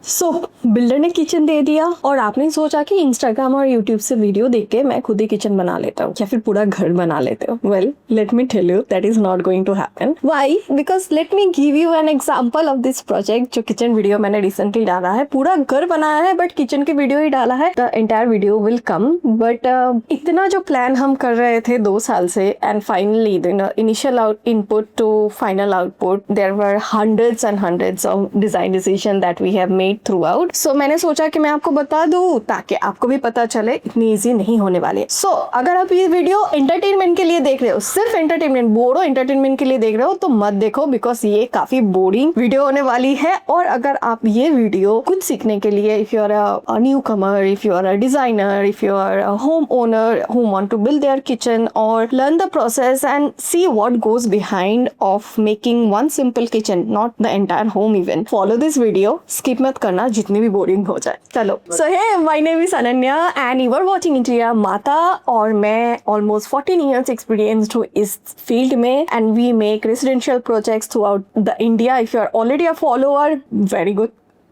सो builder ने kitchen दे दिया और आपने सोचा कि इंस्टाग्राम और यूट्यूब से वीडियो देख के मैं खुद ही किचन बना लेता हूँ या फिर पूरा घर बना लेते हो। Well let me tell you that is not going to happen. Why? Because let me give you an example of this project. जो किचन वीडियो मैंने रिसेंटली डाला है, पूरा घर बनाया है बट किचन की वीडियो ही डाला है। The entire video will come but इतना जो प्लान हम कर रहे थे 2 साल से and finally initial input to final output there were hundreds and hundreds of design decision that we have made throughout. So मैंने सोचा कि मैं आपको बता दूं ताकि आपको भी पता चले इतनी इजी नहीं होने वाली। सो अगर आप ये वीडियो एंटरटेनमेंट के लिए देख रहे हो, सिर्फ एंटरटेनमेंट, बोरो एंटरटेनमेंट के लिए देख रहे हो तो मत देखो, बिकॉज ये काफी बोरिंग वीडियो होने वाली है। और अगर आप ये वीडियो कुछ सीखने के लिए, if you are a newcomer, if you are a designer, if you are a home owner who want to build their kitchen और learn the process and see what goes behind of making one simple kitchen, not the entire home even, follow this video, skip मत करना जितनी भी boring हो जाए। चलो, so hey, my name is Ananya and you are watching interior माता। और मैं ऑलमोस्ट 14 इयर्स एक्सपीरियंस्ड हूँ इस फील्ड में and we make residential projects throughout the India. If you are already a follower, very good,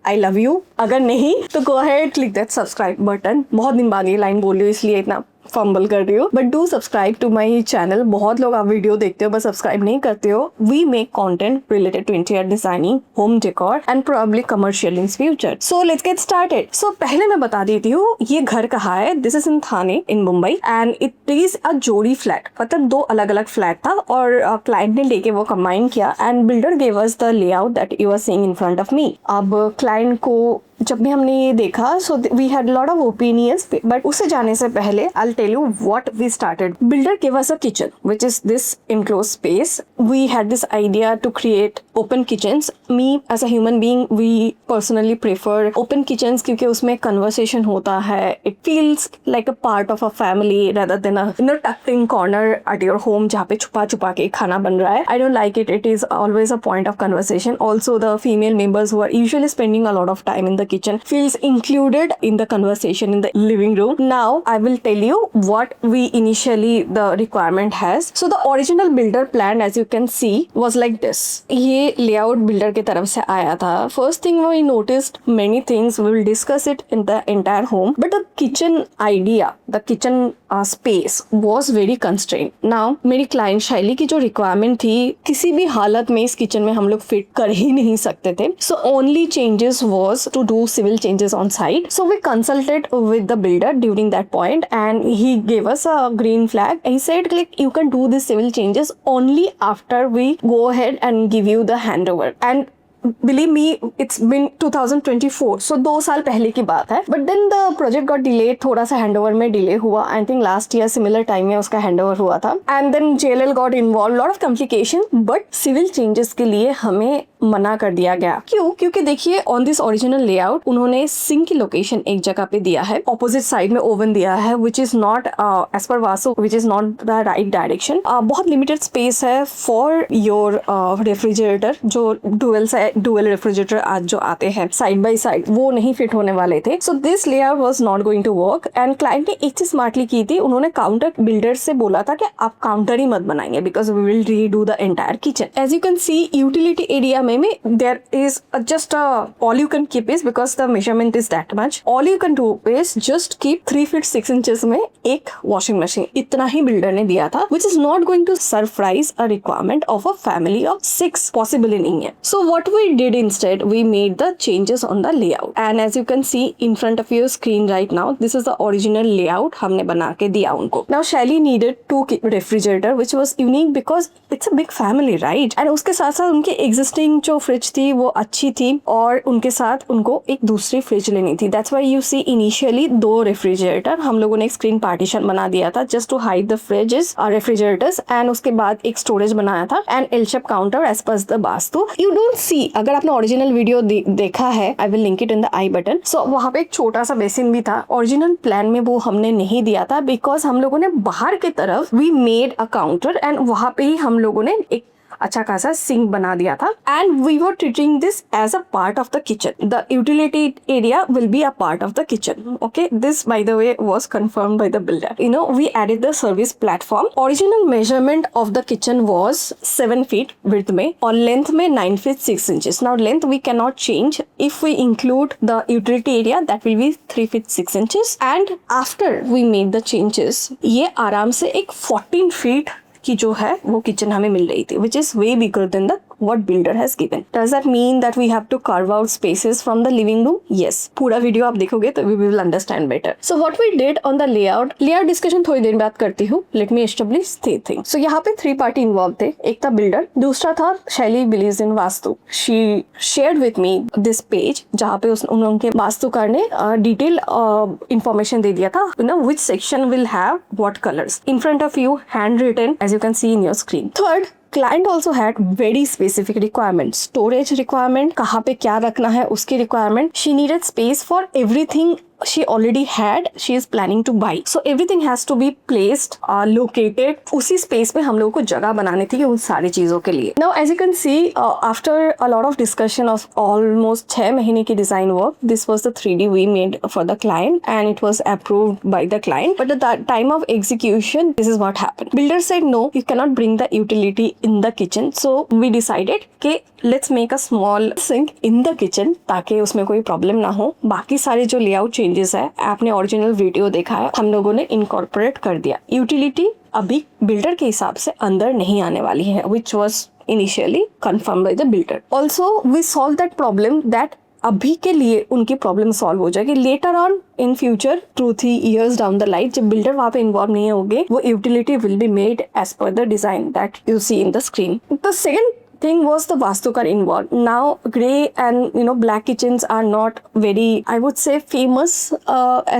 I love you. अगर नहीं तो go ahead, click that subscribe button. बहुत दिन बाद ये लाइन बोल रही हूँ इसलिए इतना फंबल कर रही हूँ, but do subscribe to my channel. बहुत लोग आप वीडियो देखते हो बस सब्सक्राइब नहीं करते हो। We make content related to interior designing, home decor and probably commercial in future. So let's get started. So पहले मैं बता देती हूँ ये घर कहाँ है। This is in Thane in Mumbai and it is a जोड़ी फ्लैट, मतलब 2 अलग अलग फ्लैट था और क्लाइंट ने लेके वो कंबाइन किया and builder gave us the layout that you are seeing in front of me. अब क्लाइंट को जब भी हमने ये देखा, so we had lot of opinions, but उसे जाने से पहले I tell you what we started. Builder give us a kitchen which is this enclosed space. We had this idea to create open kitchens. Me as a human being, we personally prefer open kitchens क्योंकि उसमें conversation होता है. It feels like a part of a family rather than a tucked in corner at your home जहाँ पे छुपा छुपा के खाना बन रहा है. I don't like it. It is always a point of conversation. Also, the female members who are usually spending a lot of time in the kitchen feels included in the conversation in the living room. Now, I will tell you what we initially the requirement has. So the original builder plan, as you can see, was like this. ये layout builder की तरफ से आया था. First thing we noticed many things. We will discuss it in the entire home. But the kitchen idea, the kitchen space was very constrained. Now मेरी client शैली की जो requirement थी, किसी भी हालत में इस kitchen में हम लोग fit कर ही नहीं सकते थे. So only changes was to do civil changes on site. So we consulted with the builder during that point, and he gave us a green flag. He said, like, you can do this civil changes only after we go ahead and give you the handover. And believe me, it's been 2024, so 2 साल पहले की बात है. But then the project got delayed, थोड़ा सा handover में delay हुआ. I think last year similar time में उसका handover हुआ था. And then JLL got involved, lot of complication. But civil changes के लिए हमें मना कर दिया गया. क्यों? क्योंकि देखिए on this original layout उन्होंने सिंक की लोकेशन एक जगह पे दिया है, ऑपोजिट साइड में ओवन दिया है, which is not as per vastu, which is not the right direction. बहुत लिमिटेड स्पेस है फॉर योर रेफ्रिजरेटर. जो डुअल रेफ्रिजरेटर आज जो आते हैं साइड बाय साइड, वो नहीं फिट होने वाले थे. So this layout was not going to work and client ने एक चीज स्मार्टली की थी. उन्होंने काउंटर बिल्डर से बोला था कि आप काउंटर ही मत बनाएंगे because we will redo the entire kitchen. As you can see utility area में there is just all you can keep is, because the measurement is that much, all you can do is just keep 3 feet 6 inches में एक washing machine. इतना ही builder ने दिया था, which is not going to suffice a requirement of a family of 6 possibly नहीं है. So what we did instead, we made the changes on the layout, and as you can see in front of your screen right now, this is the original layout हमने बना के दिया उनको. Now Shelly needed 2 refrigerator which was unique because it's a big family, right? And उसके साथ साथ उनके existing जो फ्रिज थी वो अच्छी थी और उनके साथ उनको एक दूसरी फ्रिज लेनी थी. That's why you see initially 2 refrigerator. हम लोगों ने एक स्क्रीन पार्टीशन बना दिया था just to hide the fridges और रेफ्रिजरेटर्स, एंड उसके बाद एक स्टोरेज बनाया था and L shape counter as per the vastu. You don't see, अगर आपने ओरिजिनल वीडियो देखा है, I will link it in the I button. So वहाँ पे एक छोटा सा बेसिन भी था. ओरिजिनल प्लान में वो हमने नहीं दिया था बिकॉज हम लोगों ने बाहर की तरफ we made a counter and वहाँ पे ही हम लोगों ने एक अच्छा खासा सिंक बना दिया था, and we were treating this as a part of the kitchen. The utility area will be a part of the kitchen. Okay, this by the way was confirmed by the builder. We added the service platform. Original measurement of the kitchen was 7 feet width में और length में 9 feet 6 inches. Now length we cannot change. If we include the utility area, that will be 3 feet 6 inches. And after we made the changes, ये आराम से एक 14 feet की जो है वो किचन हमें मिल रही थी, which is way bigger than the what builder has given. Does that mean that we have to carve out spaces from the living room? Yes. पूरा वीडियो आप देखोगे तो we will understand better. So what we did on the layout discussion थोड़ी देर बाद करती हूँ. Let me establish three things. So यहाँ पे 3 party involved थे. एक था builder, दूसरा था शैली believes in vastu. She shared with me this page जहाँ पे उनके वास्तुकार ने detail information दे दिया था. Which section will have what colors. In front of you, handwritten as you can see in your screen. Third, client also had very specific requirements. Storage requirement, कहाँ पे क्या रखना है उसकी requirement. She needed space for everything she already had, she is planning to buy. So everything has to be placed, located. उसी space में हम लोगों को जगह बनानी थी उन सारी चीज़ों के लिए. Now as you can see, after a lot of discussion of almost 6 महीने की design work, this was the 3D we made for the client and it was approved by the client. But at the time of execution, this is what happened. Builder said no, you cannot bring the utility in the kitchen. So we decided कि let's make a small sink in the kitchen ताकि उसमें कोई problem ना हो. बाकी सारे जो layout changes है आपने ओरिजिनल वीडियो देखा है, हम लोगों ने इनकॉर्पोरेट कर दिया. यूटिलिटी अभी बिल्डर के हिसाब से अंदर नहीं आने वाली है, which was initially confirmed by the builder. Also we solved that problem that अभी के लिए उनकी प्रॉब्लम सॉल्व हो जाएगी. Later on in future 2-3 years down the line जब बिल्डर वहाँ पे इन्वॉल्व नहीं होंगे, वो utility will be made as per the design that you see in the screen. The second thing was the Vastukar involved. Now grey and black kitchens are not very, I would say, famous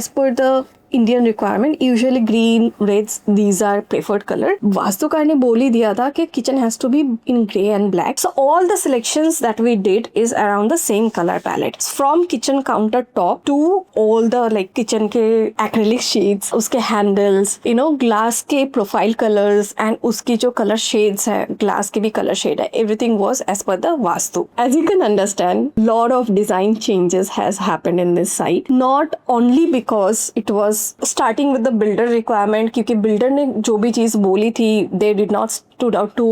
as per the Indian requirement. Usually green, reds, these are preferred color. Vastukar ने बोल ही दिया था कि kitchen has to be in grey and black. So all the selections that we did is around the same color palette. From kitchen countertop to all the like kitchen के acrylic sheets, उसके handles, glass के profile colors and उसकी जो color shades है, glass के भी color shade है, everything was as per the Vastu. As you can understand, lot of design changes has happened in this site. Not only because it was starting with the builder requirement, क्योंकि builder ने जो भी चीज़ बोली थी, they did not stood out to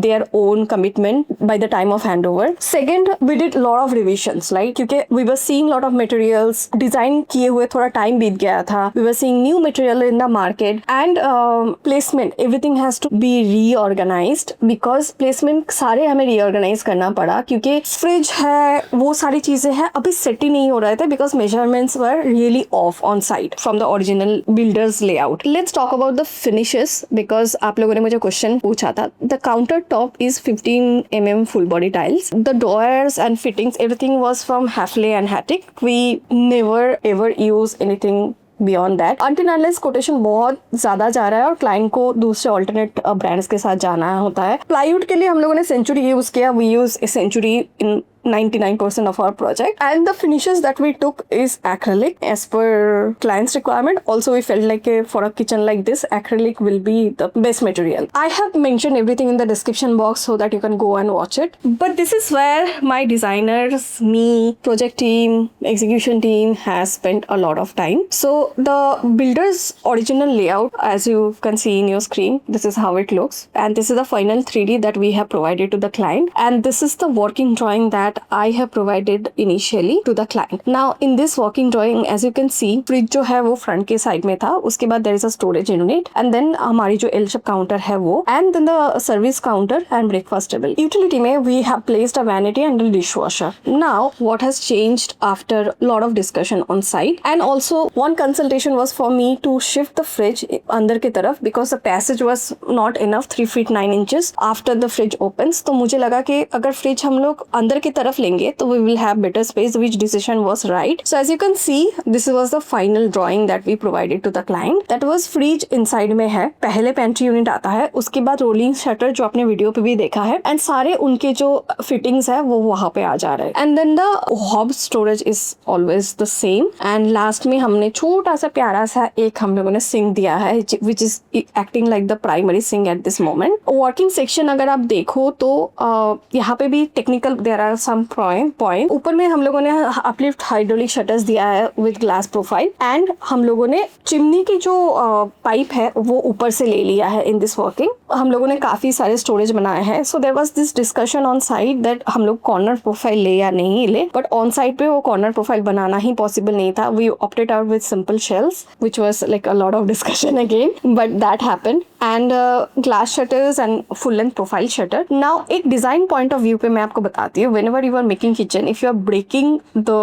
their own commitment by the time of handover. Second, we did lot of revisions, right? क्योंकि we were seeing lot of materials, design किए हुए थोड़ा time बीत गया था. We were seeing new material in the market and placement. Everything has to be reorganized because placement सारे हमें reorganize करना पड़ा क्योंकि fridge है, वो सारी चीजें हैं अभी set ही नहीं हो रहे थे because measurements were really off on site from the original builder's layout. Let's talk about the finishes because आप लोगों ने मुझे question पूछा था. The counter top is 15 mm full body tiles. The doors and fittings, everything was from Hafele and Hattic. We never ever use anything beyond that. Until unless quotation बहुत ज़्यादा जा रहा है और client को दूसरे alternate brands के साथ जाना होता है. Plywood के लिए हम लोगों ने Century use किया. We use a Century in 99% of our project, and the finishes that we took is acrylic as per client's requirement. Also we felt like for a kitchen like this, acrylic will be the best material. I have mentioned everything in the description box so that you can go and watch it. But this is where my designers, me, project team, execution team has spent a lot of time. So the builder's original layout, as you can see in your screen, this is how it looks, and this is the final 3D that we have provided to the client, and this is the working drawing that I have provided initially to the client. Now in this working drawing, as you can see, fridge जो है वो front के side में था, उसके बाद there is a storage unit, and then हमारी जो L shape counter है वो, and then the service counter and breakfast table. Utility में we have placed a vanity and a dishwasher. Now what has changed after lot of discussion on site, and also one consultation was for me to shift the fridge अंदर की तरफ because the passage was not enough 3 feet 9 inches after the fridge opens. तो मुझे लगा कि अगर fridge हम लोग अंदर की तरफ तरफ लेंगे तो we will have better space, which decision was right. So as you can see, this was the final drawing that we provided to the client. That was fridge inside में है, पहले pantry unit आता है, उसके बाद rolling shutter जो आपने video पे भी देखा है, and सारे उनके जो fittings है वो वहाँ पे आ जा रहे हैं. And then the hob storage is always the same. And last में हमने छोटा सा प्यारा सा एक हम लोगों ने सिंक दिया है, which is acting like the primary sink at this moment. Working section अगर आप देखो तो यहाँ पे भी technical there are some point. ऊपर में हम लोगों ने uplift hydraulic shutters दिया है with glass profile, and हम लोगों ने चिमनी की जो पाइप है वो ऊपर से ले लिया है in this working. हम लोगों ने काफी सारे स्टोरेज बनाए हैं. So there was this discussion on site that हम लोग कॉर्नर प्रोफाइल ले या नहीं ले, बट ऑन साइट पे वो कॉर्नर प्रोफाइल बनाना ही पॉसिबल नहीं था. We opted out with simple shells, which was like a lot of discussion again, but that happened. And glass shutters and full length profile shutter. Now एक design point of view पे मैं आपको बताती हूँ. Whenever you are making kitchen, if you are breaking the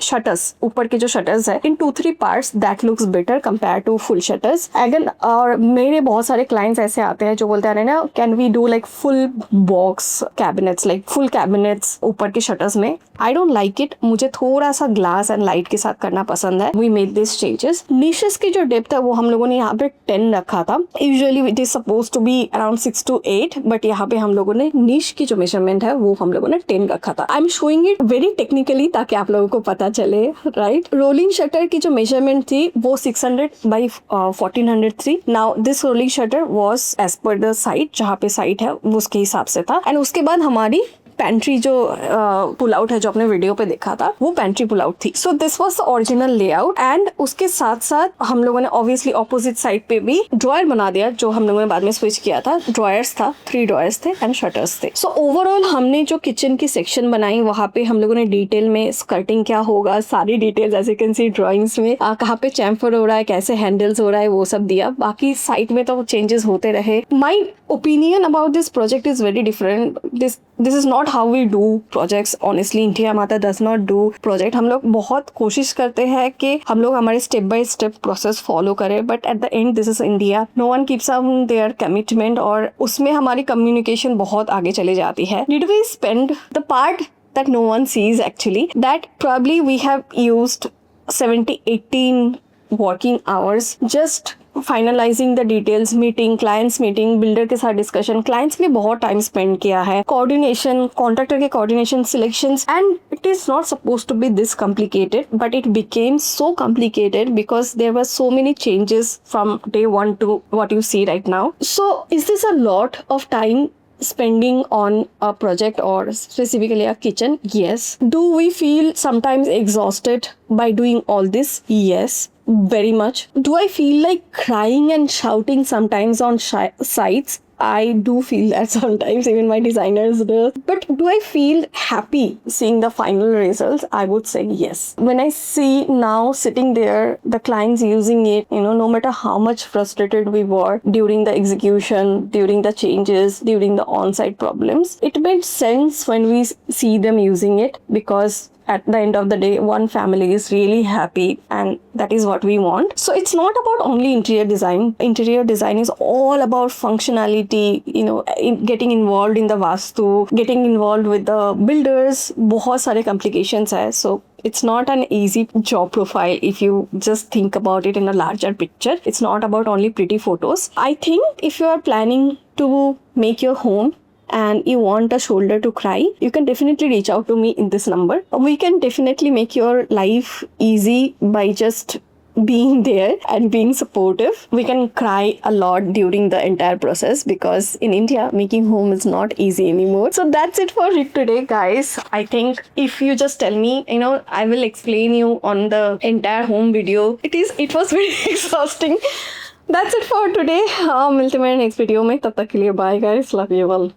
shutters, ऊपर के जो shutters है in 2-3 parts, that looks better compared to full shutters. Again, और मेरे बहुत सारे clients ऐसे आते हैं जो बोलते हैं ना, can we do like full box cabinets, like full cabinets ऊपर के shutters में. I don't like it. मुझे थोड़ा सा glass and light के साथ करना पसंद है. We made these changes. Niches की जो depth है वो हम लोगों ने यहाँ पे 10 रखा था. Usually it is supposed to be around 6 to 8, but यहाँ पे हम लोगों ने niche की जो measurement है वो हम लोगों ने 10 रखा था. I'm showing it very technically ताकि आप लोगों को पता चले, राइट. रोलिंग शटर की जो मेजरमेंट थी वो 600 by 1400 थी. Now this rolling shutter was as per the site, जहाँ पे साइट है वो उसके हिसाब से था. एंड उसके बाद हमारी पेंट्री जो पुल आउट है जो आपने वीडियो पे देखा था वो पेंट्री पुल आउट थी. So this was the original layout. And उसके साथ साथ हम लोगों ने ऑब्वियसली ऑपोजिट साइड पे भी ड्रॉयर बना दिया, जो हम लोगों ने बाद में स्विच किया था. ड्रॉयर्स था, 3 ड्रॉयर्स थे एंड शटर्स थे. सो ओवरऑल हमने जो किचन की सेक्शन बनाई वहाँ पे हम लोगों ने डिटेल में स्कर्टिंग क्या होगा, सारी details as you can see drawings में, कहाँ पे चैम्फर हो रहा है, कैसे हैंडल्स हो रहा है, वो सब दिया. बाकी साइड में तो चेंजेस होते रहे. My opinion about this project is very different. This is not how we do projects. Honestly India माता डज नॉट डू प्रोजेक्ट. हम लोग बहुत कोशिश करते हैं कि हम लोग हमारे step by step process follow करें, but at the end this is India. No one keeps on their commitment, और उसमें हमारी कम्युनिकेशन बहुत आगे चली जाती है. Did we spend the part that no one sees actually, that probably we have used 17-18 working hours just finalising the details, meeting, clients meeting, builder के साथ डिस्कशन. क्लाइंट्स के लिए बहुत टाइम स्पेंड किया है, कोऑर्डिनेशन, कॉन्ट्रैक्टर के coordination, selections. And it is not suppose to be this complicated, but it became so complicated because there were so many changes from day 1 to what you see right now. So is this a lot of time spending on a project or specifically a kitchen? Yes. Do we feel sometimes exhausted by doing all this? Yes, very much. Do I feel like crying and shouting sometimes on sites? I do feel that sometimes, even my designers do. But do I feel happy seeing the final results? I would say yes. When I see now sitting there, the clients using it, no matter how much frustrated we were during the execution, during the changes, during the on-site problems, it made sense when we see them using it, because at the end of the day, one family is really happy, and that is what we want. So it's not about only interior design. Interior design is all about functionality, getting involved in the vastu, getting involved with the builders. बहुत सारे complications है. So it's not an easy job profile if you just think about it in a larger picture. It's not about only pretty photos. I think if you are planning to make your home and you want a shoulder to cry, you can definitely reach out to me in this number. We can definitely make your life easy by just being there and being supportive. We can cry a lot during the entire process, because in India making home is not easy anymore. So that's it for it today, guys. I think if you just tell me, I will explain you on the entire home video. It was very exhausting. That's it for today. मिलते हैं मेरे next video में. तब तक के लिए bye guys, love you all.